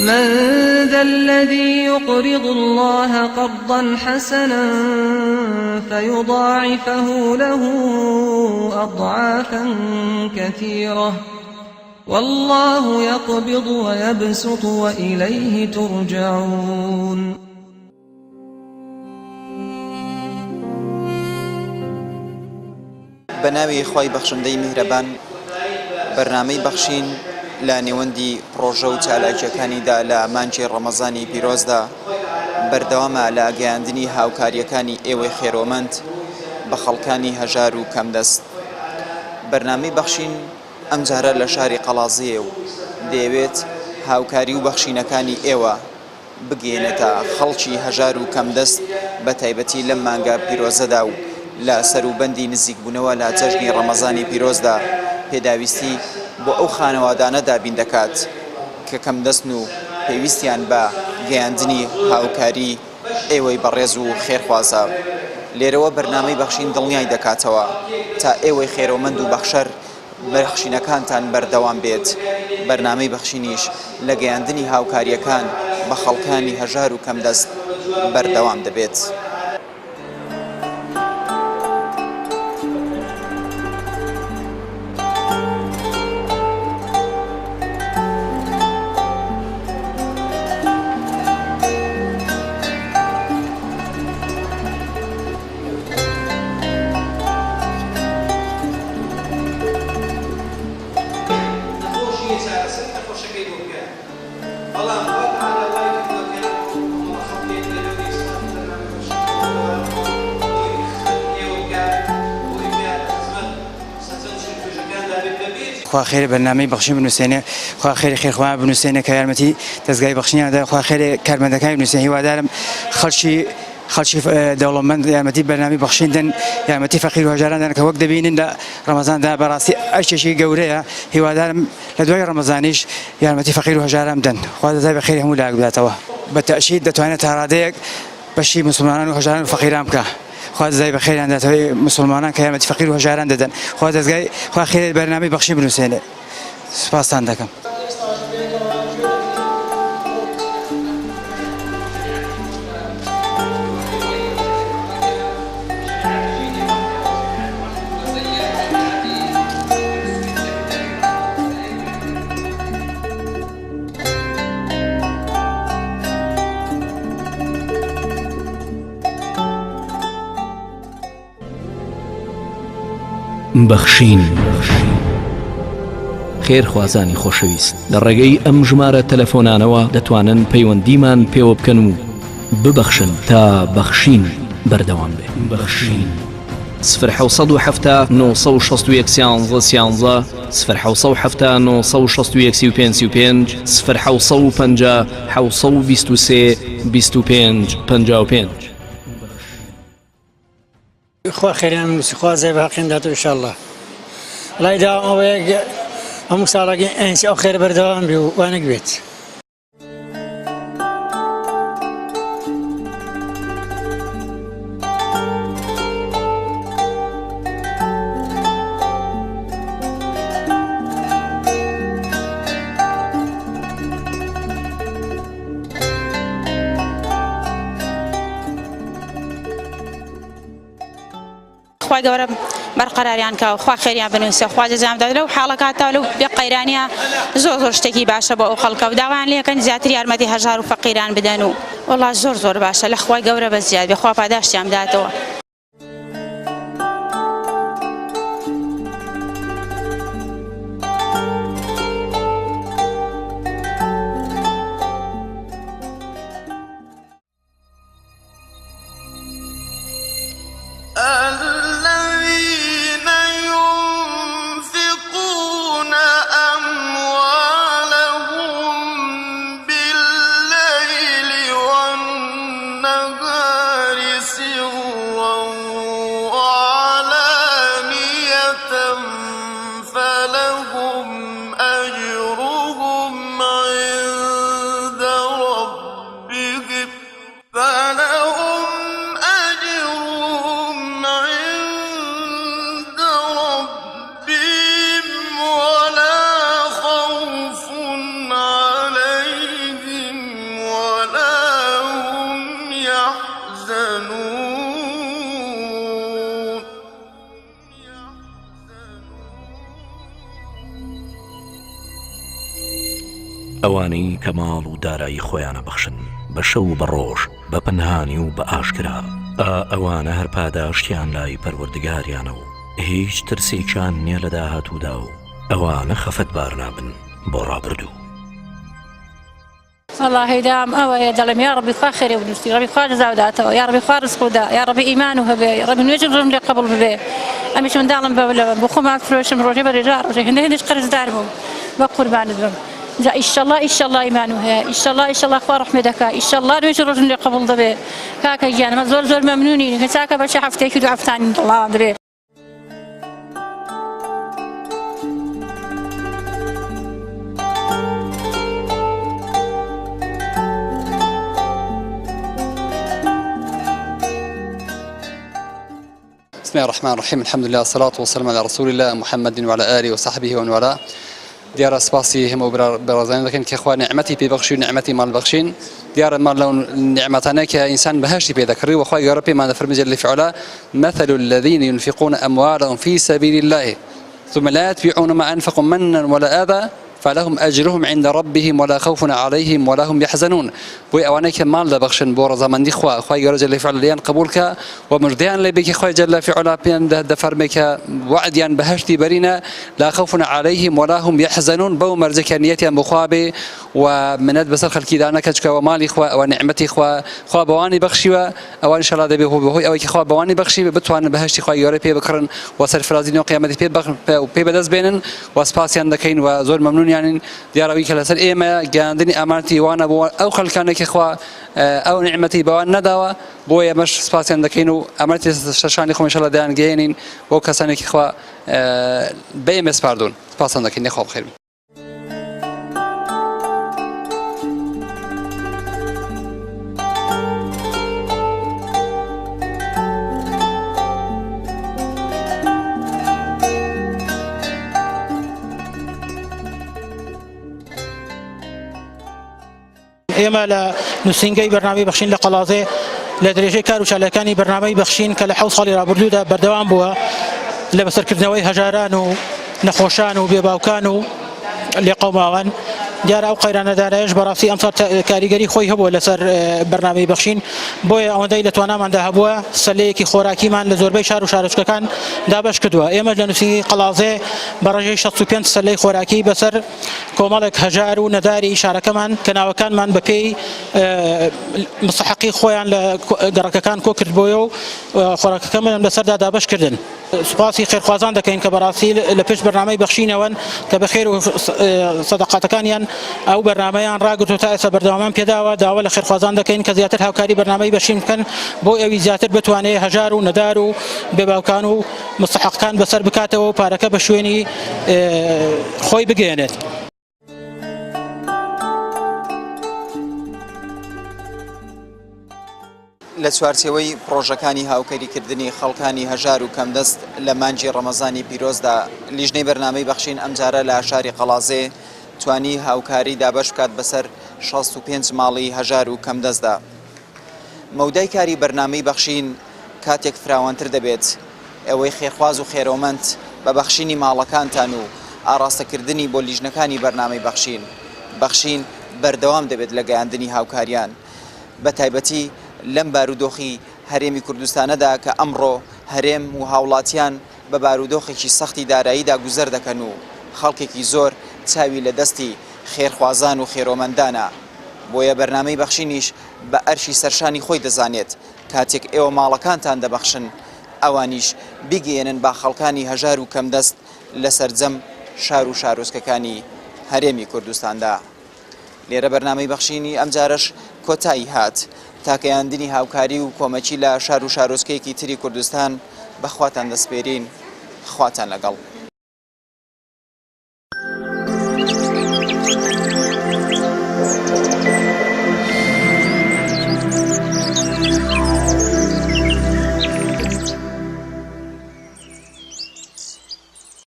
من ذا الذي يقرض الله قرضا حسنا فيضاعفه له أضعافا كثيرة والله يقبض ويبسط وإليه ترجعون. بەناوی خی بەخشندەی میهرەبان بەرنامەی بەخشین لە نێوەندی پرۆژە و چالاکیەکانیدا لە مانجی ڕەمەزانی پیرۆزدا بەردەوامە لە گەیاندنی هاوکاریەکانی ئێوەی خێرۆمەند بە خەڵکانی هەژار و کەمدەست. بەرنامەی بەخشین ئەمجارە لە شاری قەڵازیە و دەیەوێت هاوکاری و بەخشینەکانی ئێوە بگەێنێتە خەڵکی هەژار و کەمدەست بە تایبەتی لەم مانگە پیرۆزەدا و لە سەروبەندی نزیکبوونەوە لە جەژنی ڕەمەزانی پیرۆزدا پێداویستی بۆ ئەو خانەوادانە دابین دەکات کە کەمدەستن و پێویستیان بە گەیاندنی هاوکاری ئێوەی بەڕێز و خێرخوازە. لێرەوە بەرنامەی بەخشین دڵنیای دەکاتەوە تا ئێوەی خێرۆمەند و بەخشەر بەخشینەکانتان بەردەوام بێت. بەرنامەی بەخشینیش لە گەیاندنی هاوکاریەکان بە خەڵکانی هەژار و کەمدەست بەردەوام دەبێت. خوا خير برنامج بخشين بنوسينه خوا خير خير خوا بنوسينه كارمتي تزغاي بخشين هذا خوا خير كارمدكاي بنوسينه ودارم خلشي دولمند يامتي برنامج بخشين دن يامتي فقير وهجران دن كوقت دبينن دا رمضان دا براسي اشي جوريه هو دارم لدوي رمضانيش يامتي فقير وهجران دن خوا زي بخير هم لاق بلاتوا بالتأشيد دتوانه تراديك بشي مسلمان وهجران وفقيرام كا خوا زي بخير عند مسلمانان كيامتي فقير وهجران دن خوا زي خوا خير برنامج بخشين بنوسينه سپاس عندكم. بەخشین خێرخوازانی خۆشەویست لە ڕێگەی ئەم ژمارە تەلەفۆنانەوە دەتوانن پەیوەندیمان پێوە بکەن و ببەخشن تا بەخشین بەردەوام بێ. بەخشین 0 960 11 0 970 965 0 750 723 25 55. خوا خيرنا من خوا زي باقين داتو ان شاء الله لا يداوم اويك هم صارقين انس اخر بردوام بيو وانا قبيت. خوا گەورە بەرقەراریان کە خوا خێریان بنووسێ خوا جەزایان بدات لەو حاڵەکاتە لەو بێقەیرانیە زۆر شتێکی باشە بۆ ئەو خەڵکە و داوایان لێ یەکەن زیاتر یارمەتی هەژار و فەقیران بدەن و وەڵڵا زۆر باشە لە خوای گەورە بە زیاد بێ خوا پاداشتیان بداتەوە. بالليل والنهار سرا ئەوانەی کە ماڵ و دارایی خۆیانە بەخشن بە شەو و بە ڕۆژ بە پەنهانی و بە ئاشکرا ئەوانە هەر پاداشتیان لای پەروەردگاریانە و هیچ ترسێکیان نییە لە داهاتوودا و ئەوانە خەفەتبار نابن بۆ ڕابردوو. والله دام أوه دلم يا ربي خوا خير ونفسي ربي خوا جزاء وداته يا ربي خوا رزق ودا يا ربي إيمانه به يا ربي نوجد رملي قبل به أمش من دالم بولا بخوم فلوس من روجي برجال روجي هندش قرز دارمو بقربان ذم إن شاء الله إيمانه إن شاء الله خوا رحمتك إن شاء الله نوجد رملي قبل به كاك جانا ما زور ممنونين كساك بش حفتك ودو عفتان الله به. بسم الله الرحمن الرحيم الحمد لله والصلاة والسلام على رسول الله محمد وعلى آله وصحبه ومن والاه. دیارە سپاسی هەموو بەڕێزانان دەکەن کە خوا نعمەتی پێبەخشی و نعمەتی ماڵبەخشین. دیارە ماڵ لەو نعمەتانەیە کە ئینسان بەهەشتی پێ دەکڕی و خوای گەورە پێمان دەفەرمێ جەل فعلا مثل الذين ينفقون أموالهم في سبيل الله ثم لا يتبعون ما أنفقوا منا ولا أذى فلهم أجرهم عند ربهم ولا خوف عليهم ولا هم يحزنون. بوي أوانيك مال دبخشن بورا زمان دي خوای گەورە جل فعلا ليان قبولك ومرديان لبيك خوای جل فعلا بيان دفرمك وعديان بهشتي برينا لا خوف عليهم ولا هم يحزنون بو مرزكانيتي مخابي ومند بسر خلقي دانا كجك ومالي خوا ونعمتي خوا بواني بخشي او ان شاء الله دبي هو او خوا بواني بخشي بتوان بهشتي خوای گەورە پێ بکڕن وسر فرازين وقيامتي پێ بدەست بێنن وسپاسيان دەکەین وزۆر ممنون يعني دیارەوەی کە لەسەر ئێمە گەیاندنی ئامانەتی وانە بۆ ئەو خەڵکانێکی خوا ئەو نعمەتی بەوان نەداوە بۆ ئێمەش سپاسیان دەکەین و ئامانەتی شەشانی خۆ ئینشەڵڵا دەیانگەیەنین بۆ کەسانێکی خوا بە ئێمە سپاردوون سپاسیان دەکەین خوا بخێر. ئێمە لە نووسینگەی بەرنامەی بەخشین لە قەڵازێ لە درێژەی کار و چالاکانی بەرنامەی بەخشین کە لە 7 ساڵی ڕابردوودا بەردەوام بووە لە بەسەرکردنەوەی هەژاران و نەخۆشان و بێباوکان و لێقەوماوان. دیارە ئەو قەیرانەدانەیەش بەڕاستی ئەمساڵ کاریگەری خۆی هەبووە لەسەر بەرنامەی بەخشین بۆیە ئەوەندەی لە تواناماندا هەبووە سەلەیەکی خۆراکیمان لە زۆربەی شار و شارۆچکەکان دابەش کردووە. ئێمە لە نووسینگەی قەڵازێ بەڕێژەی 65 سەلەی خۆراکی بەسەر کۆمەڵێک هەژار و نەداری شارەکەمان کە ناوەکانمان بە پێی مستحقی خۆیان لە گەڕەکەکان کۆ کردبووە و خۆراکەکەمان لەسەردا دابەش کردن. سوپاسی خێرخوازان دەکەین کە بەڕاستی لە پێش بەرنامەی بەخشینەوەن کە بەخێر و سەدەقاتەکانیان ئەو بەرنامەیان ڕاگرتو تا ئێستا بەردەوامان پێداوە. داوا لە خێرخوازان دەکەین کە زیاتر هاوکاری بەرنامەی بەخشین بکەن بۆ ئەوی زیاتر بتوانێت هەژار و نەدار و بێباوکان و مستحقەکان بەسەر بکاتەوە و پارەکە بە شوێنی خۆی بگەێنێت. لە چوارچێوەی پرۆژەکانی هاوکاریکردنی خەڵکانی هەژار و کەمدەست لە مانجی ڕەمەزانی پیرۆزدا لیژنەی بەرنامەی بەخشین ئەمجارە لە شاری قەڵازێ توانی هاوکاری دابەش بکات بەسەر 65 ماڵی هەژار و کەمدەستدا. مەودای کاری بەرنامەی بەخشین کاتێک فراوانتر دەبێت ئەوەی خێرخواز و خێرۆمەند بە بەخشینی ماڵەکانتان و ئاراستەکردنی بۆ لیژنەکانی بەرنامەی بەخشین بەردەوام دەبێت لە گەیاندنی هاوکاریان بە تایبەتی لەم بارودۆخی هەرێمی کوردستانەدا کە ئەمڕۆ هەرێم و هاوڵاتیان بە بارودۆخێکی سەختی داراییدا گوزەر دەکەن و خەڵکێکی زۆر چاوی لە دەستی خێرخوازان و خێرۆمەندانە. بۆیە بەرنامەی بەخشینیش بە ئەرشی سەرشانی خۆی دەزانێت کاتێک ئێوە ماڵەکانتان دەبەخشن ئەوانیش بیگەێنن با خەڵکانی هەژار و کەمدەست لە سەرجەم شار و شارۆچکەکانی هەرێمی کوردستاندا. لێرە بەرنامەی بەخشینی ئەمجارەش کۆتایی هات تا گەیاندنی هاوکاری و کۆمەکی لە شار و شارۆچکەیەکی تری کوردستان بەخواتان دەسپێرین. خواتان لەگەڵ.